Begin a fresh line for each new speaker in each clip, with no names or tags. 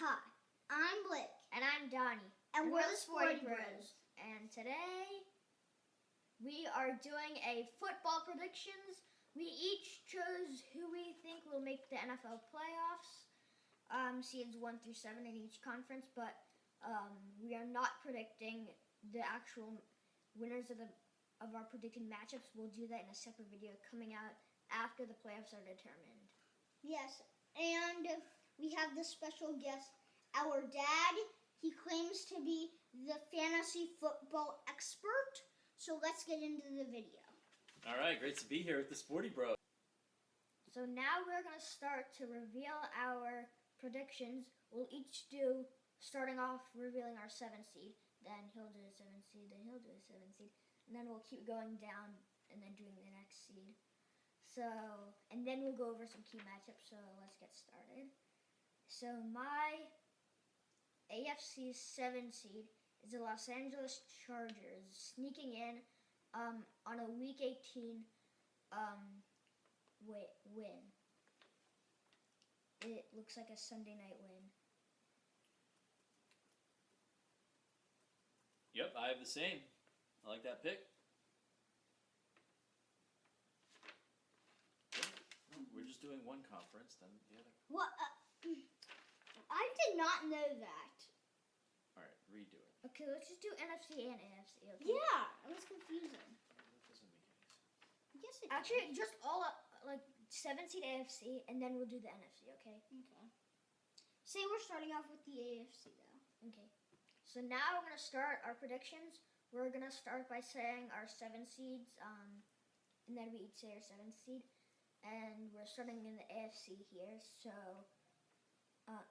Hi, I'm Blake.
And I'm Donnie.
And we're the Sporty Bros.
And today we are doing a football predictions. We each chose who we think will make the NFL playoffs, seeds 1 through 7 in each conference, but we are not predicting the actual winners of our predicting matchups. We'll do that in a separate video coming out after the playoffs are determined.
Yes, and we have this special guest, our dad. He claims to be the fantasy football expert. So let's get into the video.
All right, great to be here with the Sporty Bros.
So now we're going to start to reveal our predictions. We'll each do, starting off revealing our 7 seed, then he'll do a 7 seed, then he'll do a 7 seed, and then we'll keep going down and then doing the next seed. So, and then we'll go over some key matchups, so let's get started. So my AFC 7 seed is the Los Angeles Chargers, sneaking in on a Week 18 win. It looks like a Sunday night win.
Yep, I have the same. I like that pick. We're just doing one conference, then the other.
What? I did not know that.
All right, redo it.
Okay, let's just do NFC and AFC. Okay?
Yeah, it was confusing.
That doesn't make any sense.
Yes, it
Actually, just all up, like 7 seed AFC, and then we'll do the NFC. Okay.
Okay. Say we're starting off with the AFC though.
Okay. So now we're gonna start our predictions. We're gonna start by saying our 7 seeds, and then we each say our 7th seed. And we're starting in the AFC here, so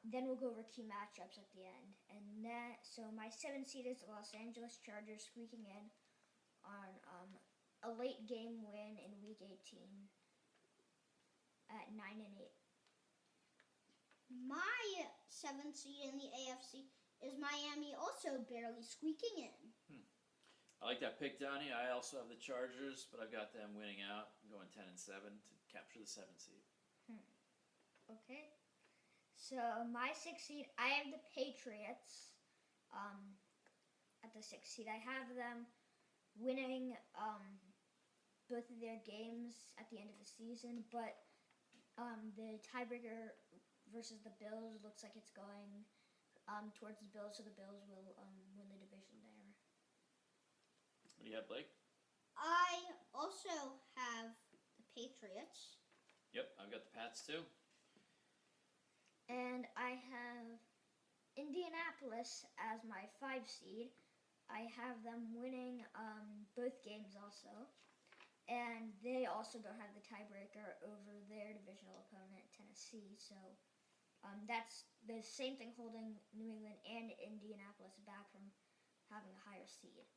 then we'll go over key matchups at the end. And so my 7th seed is the Los Angeles Chargers, squeaking in on a late game win in Week 18 at 9-8.
My 7th seed in the AFC is Miami, also barely squeaking in.
I like that pick, Donnie. I also have the Chargers, but I've got them winning out, going 10-7 to capture the 7th seed.
Okay. So my 6th seed, I have the Patriots at the 6th seed. I have them winning both of their games at the end of the season, but the tiebreaker versus the Bills looks like it's going towards the Bills, so the Bills will win the division there.
What do you have, Blake?
I also have the Patriots.
Yep, I've got the Pats too.
And I have Indianapolis as my 5 seed. I have them winning both games also. And they also don't have the tiebreaker over their divisional opponent, Tennessee. So that's the same thing holding New England and Indianapolis back from having a higher seed.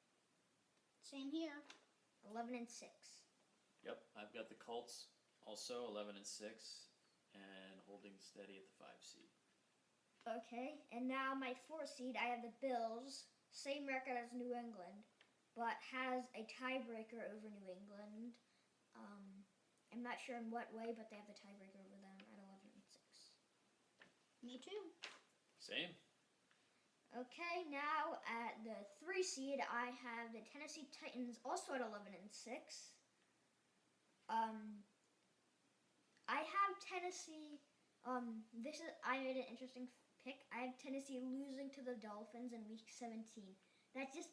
Same here.
11-6.
Yep, I've got the Colts also 11-6 and holding steady at the 5 seed.
Okay, and now my 4 seed, I have the Bills, same record as New England, but has a tiebreaker over New England. I'm not sure in what way, but they have the tiebreaker over them at 11-6.
Me too.
Same.
Okay, now at the 3 seed, I have the Tennessee Titans, also at 11-6. I have Tennessee. I made an interesting pick. I have Tennessee losing to the Dolphins in Week 17. I just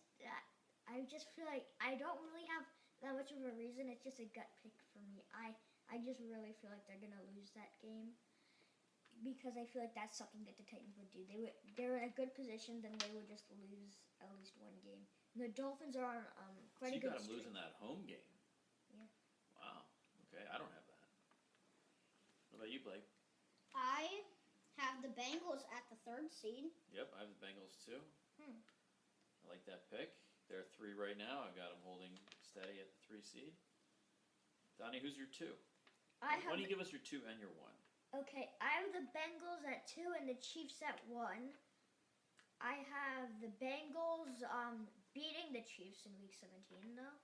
feel like I don't really have that much of a reason. It's just a gut pick for me. I just really feel like they're gonna lose that game, because I feel like that's something that the Titans would do. They're in a good position, then they would just lose at least one game. And the Dolphins are on quite a good streak.
So you got them losing that home game?
Yeah.
Wow. Okay, I don't have that. What about you, Blake?
I have the Bengals at the 3rd seed.
Yep, I have the Bengals too. I like that pick. They're 3 right now. I've got them holding steady at the 3 seed. Donnie, who's your 2? Why don't you give us your 2 and your 1?
Okay, I have the Bengals at 2 and the Chiefs at 1. I have the Bengals beating the Chiefs in Week 17, though.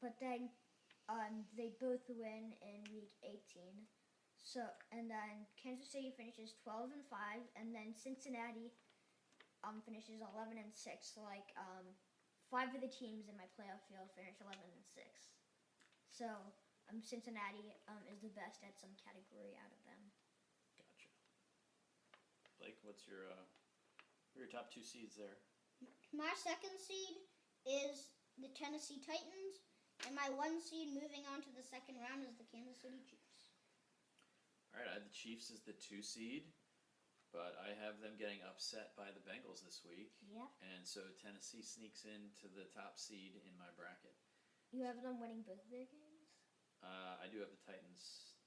But then they both win in Week 18. So, and then Kansas City finishes 12-5, and then Cincinnati finishes 11-6. So, like, 5 of the teams in my playoff field finish 11-6. So, Cincinnati is the best at some category out of them.
Gotcha. Blake, what's your top 2 seeds there?
My 2nd seed is the Tennessee Titans, and my 1 seed moving on to the 2nd round is the Kansas City Chiefs.
All right, I have the Chiefs as the 2 seed, but I have them getting upset by the Bengals this week.
Yep.
And so Tennessee sneaks into the top seed in my bracket.
You have them winning both of their games?
I do have the Titans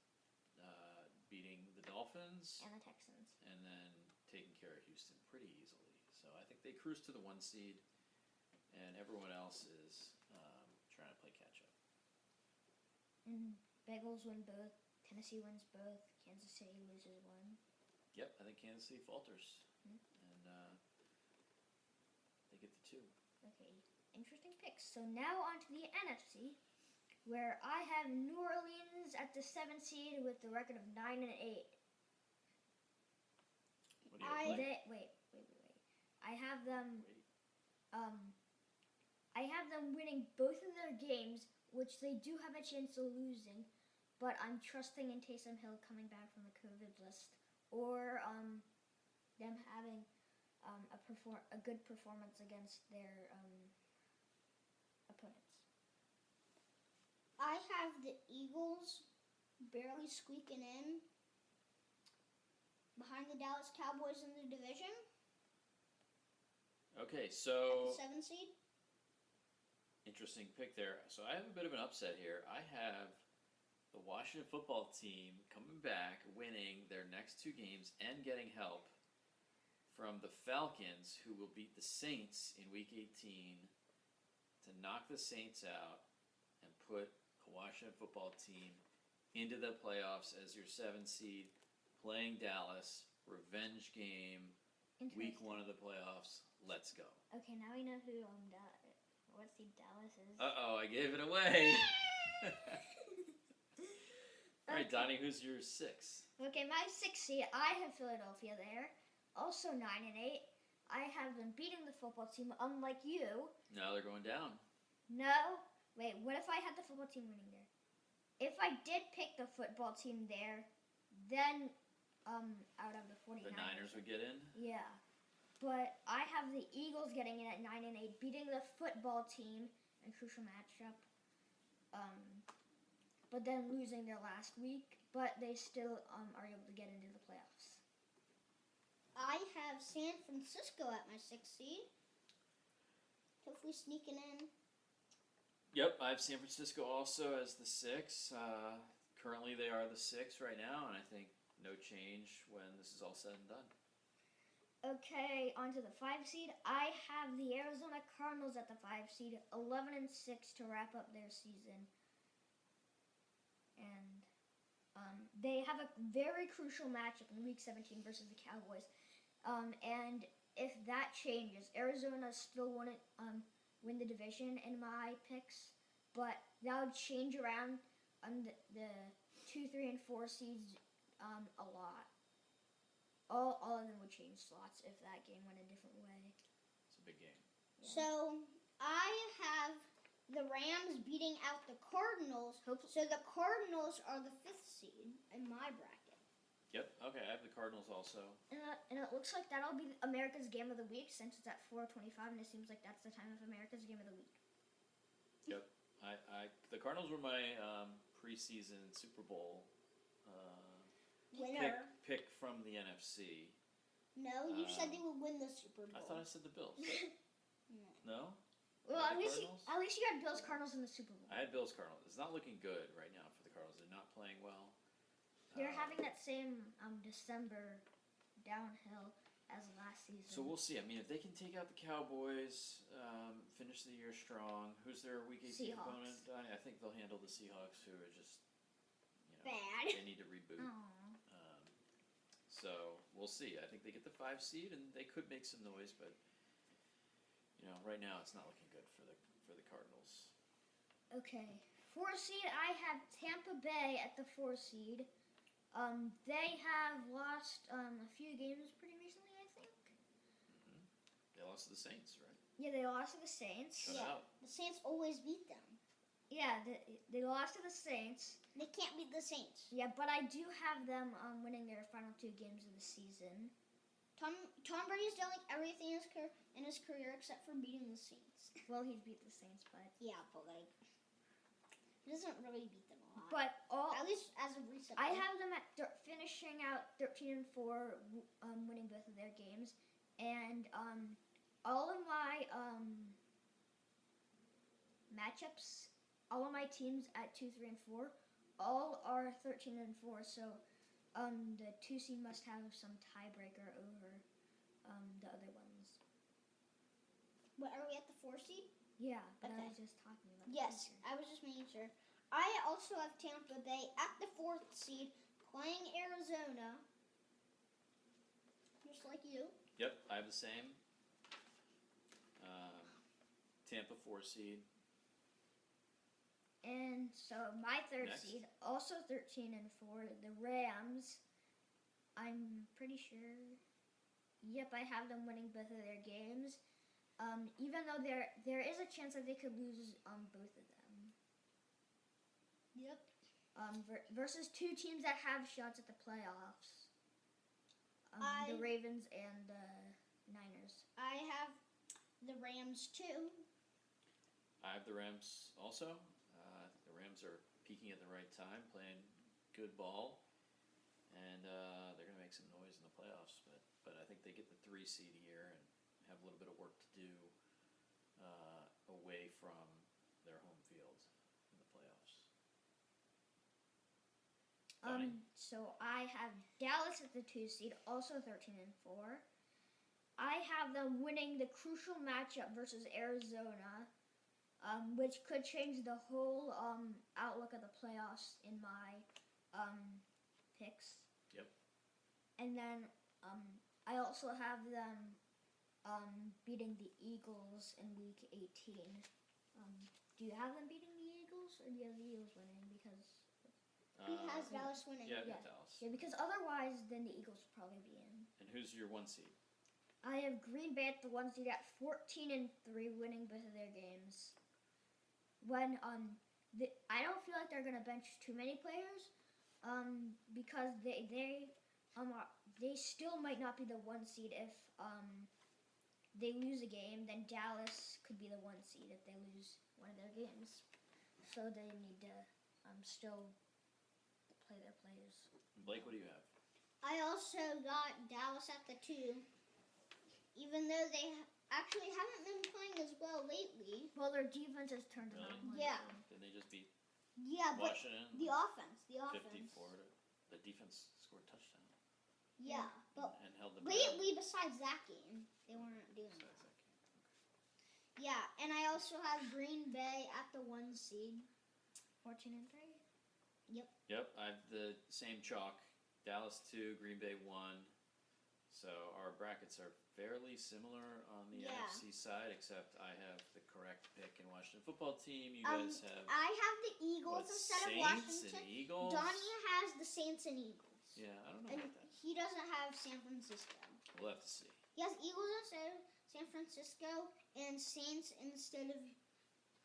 beating the Dolphins.
And the Texans.
And then taking care of Houston pretty easily. So I think they cruise to the 1 seed, and everyone else is trying to play catch-up.
And Bengals win both. Tennessee wins both. Kansas City loses 1.
Yep, I think Kansas City falters.
Hmm.
And they get the 2.
Okay, interesting picks. So now on to the NFC, where I have New Orleans at the 7th seed with the record of 9-8.
What do you have, Blake?
Wait. I have them. I have them winning both of their games, which they do have a chance of losing. But I'm trusting in Taysom Hill coming back from the COVID list, or them having a good performance against their opponents.
I have the Eagles barely squeaking in behind the Dallas Cowboys in the division.
Okay,
At
so
the 7th seed.
interesting pick there. So I have a bit of an upset here. I have the Washington football team coming back, winning their next 2 games, and getting help from the Falcons, who will beat the Saints in Week 18 to knock the Saints out and put the Washington football team into the playoffs as your 7 seed, playing Dallas, revenge game, Week 1 of the playoffs. Let's go.
Okay, now we know who what seed Dallas is.
Uh-oh, I gave it away. All right, Donnie, who's your 6?
Okay, my 6th seed, I have Philadelphia there. Also 9-8. I have them beating the football team, unlike you.
No, they're going down.
No. Wait, what if I had the football team winning there? If I did pick the football team there, then out of the 49ers.
The Niners would get in?
Yeah. But I have the Eagles getting in at 9-8, beating the football team in a crucial matchup. But then losing their last week, but they still are able to get into the playoffs.
I have San Francisco at my 6th seed. Hopefully sneaking in.
Yep, I have San Francisco also as the 6. Currently they are the 6 right now, and I think no change when this is all said and done.
Okay, on to the 5 seed. I have the Arizona Cardinals at the 5 seed, 11-6 to wrap up their season. And they have a very crucial matchup in Week 17 versus the Cowboys. And if that changes, Arizona still wouldn't win the division in my picks, but that would change around the 2, 3, and 4 seeds a lot. All of them would change slots if that game went a different way.
It's a big game.
Yeah.
So I have the Rams beating out the Cardinals. So the Cardinals are the 5th seed in my bracket.
Yep, okay, I have the Cardinals also.
And it looks like that'll be America's Game of the Week since it's at 4:25, and it seems like that's the time of America's Game of the Week.
Yep, the Cardinals were my preseason Super Bowl
Winner.
pick from the NFC.
No, you said they would win the Super Bowl.
I thought I said the Bills. No?
Well,
The
at least
Cardinals?
you had Bills Cardinals in the Super Bowl.
I had Bills Cardinals. It's not looking good right now for the Cardinals. They're not playing well.
They're having that same December downhill as last season.
So we'll see. I mean, if they can take out the Cowboys, finish the year strong, who's their Week 18
Seahawks.
opponent? I think they'll handle the Seahawks, who are just,
Bad.
they need to reboot.
Aw.
So we'll see. I think they get the 5 seed, and they could make some noise, but right now it's not looking good for the Cardinals.
Okay, 4 seed. I have Tampa Bay at the 4 seed. They have lost a few games pretty recently, I think.
They lost to the Saints, right?
Yeah, they lost to the Saints.
Shut out.
The Saints always beat them.
Yeah, they lost to the Saints.
They can't beat the Saints.
Yeah, but I do have them winning their final 2 games of the season.
Tom Brady's done like everything in his career except for beating the Saints.
Well, he's beat the Saints, but
yeah, but like he doesn't really beat them a lot.
But
at least as of recently,
I have them at finishing out 13-4, winning both of their games, and all of my matchups, all of my teams at 2, 3, and 4, all are 13-4. So the 2 seed must have some tiebreaker over the other ones.
What, are we at the 4 seed?
Yeah, but
okay.
I was just talking about.
Yes, I was just making sure. I also have Tampa Bay at the 4th seed playing Arizona, just like you.
Yep, I have the same. Tampa 4 seed.
And so my 3rd
Next.
seed, also 13-4, the Rams. I'm pretty sure. Yep, I have them winning both of their games. Even though there is a chance that they could lose both of them.
Yep.
Versus 2 teams that have shots at the playoffs. The Ravens and the Niners.
I have the Rams too.
I have the Rams also. The Rams are peaking at the right time, playing good ball, and they're going to make some noise in the playoffs. But I think they get the 3 seed here and have a little bit of work to do away from their home field in the playoffs.
So I have Dallas at the 2 seed, also 13-4. I have them winning the crucial matchup versus Arizona, which could change the whole outlook of the playoffs in my picks.
Yep.
And then I also have them beating the Eagles in Week 18. Do you have them beating the Eagles, or do you have the Eagles winning? Because
he has Dallas winning.
Yeah, I got Dallas.
Yeah, because otherwise, then the Eagles would probably be in.
And who's your 1 seed?
I have Green Bay at the 1 seed at 14-3, winning both of their games. When I don't feel like they're gonna bench too many players, because they still might not be the 1 seed if they lose a game. Then Dallas could be the 1 seed if they lose one of their games. So they need to still play their players.
Blake, what do you have?
I also got Dallas at the 2, even though they actually haven't been playing as well lately.
Well, their defense has turned
Really?
around.
Yeah.
Didn't they just beat
Yeah, but
Washington?
the offense.
54 to the defense scored a touchdown.
Yeah, but
and held them
lately, besides that game, they weren't doing that. Yeah, and I also have Green Bay at the 1 seed.
14-3.
Yep, I have the same chalk. Dallas 2, Green Bay 1. So our brackets are fairly similar on the NFC side, except I have the correct pick in Washington football team. You guys have
I have the Eagles instead of
Saints
Washington.
and Eagles.
Donnie has the Saints and Eagles.
Yeah, I don't know
And
about that.
he doesn't have San Francisco.
We'll have to see.
He has Eagles instead of San Francisco and Saints instead of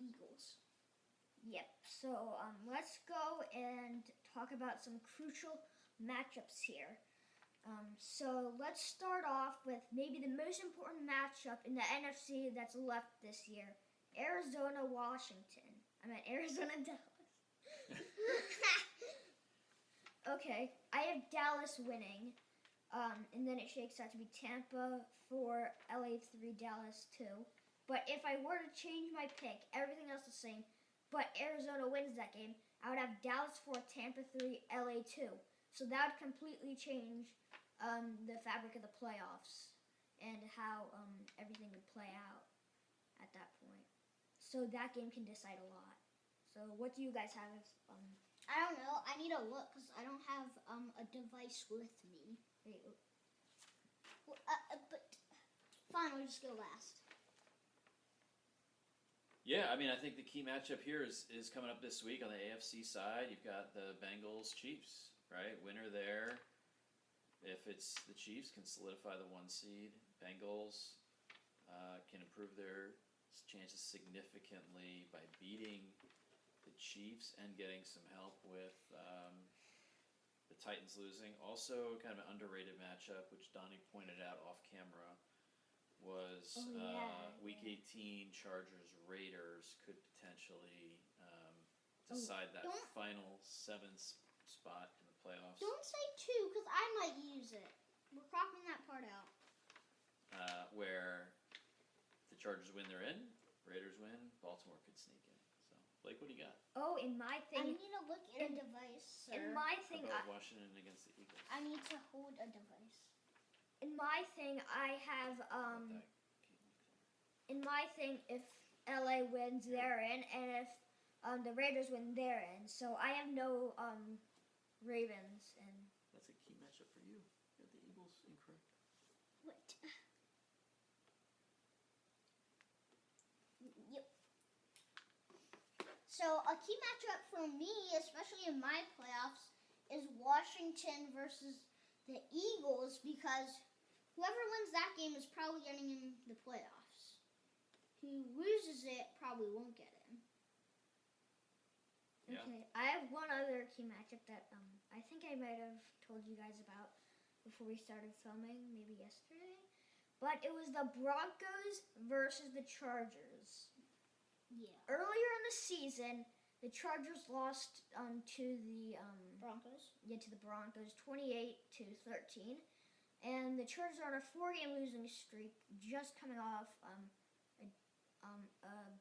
Eagles.
Yep. So let's go and talk about some crucial matchups here. So let's start off with maybe the most important matchup in the NFC that's left this year: Arizona-Washington. I meant Arizona-Dallas. Okay, I have Dallas winning, and then it shakes out to be Tampa 4, LA 3, Dallas 2. But if I were to change my pick, everything else the same, but Arizona wins that game, I would have Dallas 4, Tampa 3, LA 2. So that would completely change the fabric of the playoffs and how everything would play out at that point. So that game can decide a lot. So what do you guys have?
I don't know. I need to look because I don't have a device with me. Well, but fine, we'll just go last.
Yeah, I mean, I think the key matchup here is coming up this week on the AFC side. You've got the Bengals Chiefs. right? Winner there. If it's the Chiefs, can solidify the 1 seed. Bengals can improve their chances significantly by beating the Chiefs and getting some help with the Titans losing. Also, kind of an underrated matchup, which Donnie pointed out off camera, was Week 18 Chargers-Raiders could potentially decide that final 7th spot in the playoffs.
Don't say 2, because I might use it. We're cropping that part out.
Where the Chargers win, they're in. Raiders win, Baltimore could sneak in. So, Blake, what do you got?
Oh, in my
I
thing,
need to look at a device, sir.
in my
How
thing,
about Washington against the Eagles?
I need to hold a device.
in my thing, I have in my thing, if LA wins, they're in, and if the Raiders win, they're in. So I have no Ravens, and
That's a key matchup for you. You got the Eagles incorrect.
What? Yep. So a key matchup for me, especially in my playoffs, is Washington versus the Eagles, because whoever wins that game is probably getting in the playoffs. Who loses it probably won't get in.
Yeah.
okay. I have one other key matchup that I think I might have told you guys about before we started filming, maybe yesterday. But it was the Broncos versus the Chargers.
Yeah.
Earlier in the season, the Chargers lost to the
Broncos.
to the Broncos 28-13, and the Chargers are on a 4-game losing streak, just coming off a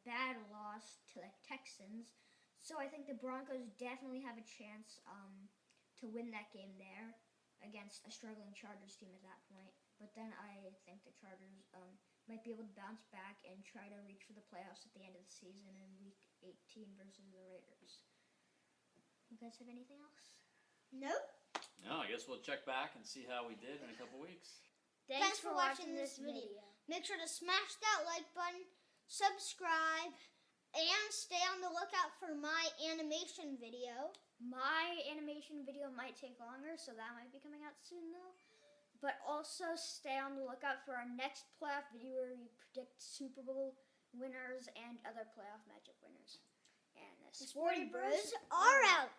bad loss to the Texans. So I think the Broncos definitely have a chance to win that game there against a struggling Chargers team at that point. But then I think the Chargers might be able to bounce back and try to reach for the playoffs at the end of the season in Week 18 versus the Raiders. You guys have anything else?
Nope.
No, I guess we'll check back and see how we did in a couple weeks.
Thanks for watching this video. Make sure to smash that like button, subscribe, and stay on the lookout for my animation video.
My animation video might take longer, so that might be coming out soon though. But also stay on the lookout for our next playoff video where we predict Super Bowl winners and other playoff matchup winners. And the
The Sporty Bros are out.